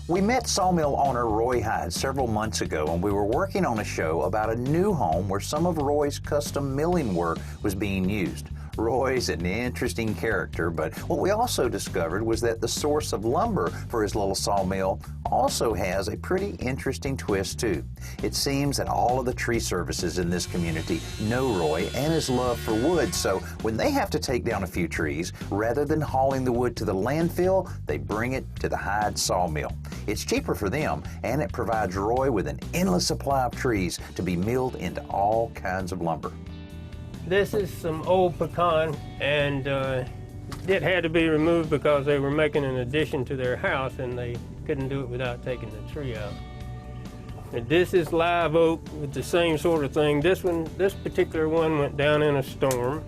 We met Sawmill owner Roy Hyde several months ago, and we were working on a show about a new home where some of Roy's custom milling work was being used. Roy's an interesting character, but what we also discovered was that the source of lumber for his little sawmill also has a pretty interesting twist too. It seems that all of the tree services in this community know Roy and his love for wood, so when they have to take down a few trees, rather than hauling the wood to the landfill, they bring it to the Hyde sawmill. It's cheaper for them, and it provides Roy with an endless supply of trees to be milled into all kinds of lumber. This is some old pecan, and it had to be removed because they were making an addition to their house and they couldn't do it without taking the tree out. And this is live oak with the same sort of thing. This particular one went down in a storm.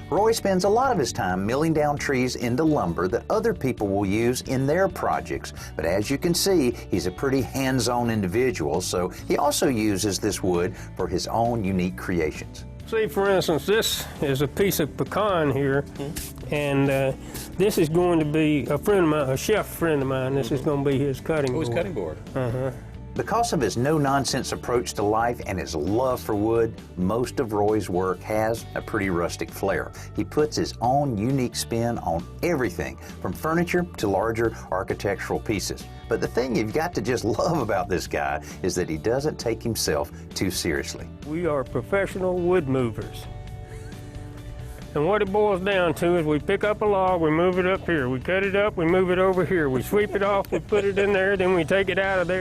Roy spends a lot of his time milling down trees into lumber that other people will use in their projects. But as you can see, he's a pretty hands-on individual, so he also uses this wood for his own unique creations. See, for instance, this is a piece of pecan here, and this is going to be a friend of mine, a chef friend of mine. This is going to be his cutting board. His cutting board. Because of his no-nonsense approach to life and his love for wood, most of Roy's work has a pretty rustic flair. He puts his own unique spin on everything, from furniture to larger architectural pieces. But the thing you've got to just love about this guy is that he doesn't take himself too seriously. We are professional wood movers. And what it boils down to is we pick up a log, we move it up here. We cut it up, we move it over here. We sweep it off, we put it in there, then we take it out of there.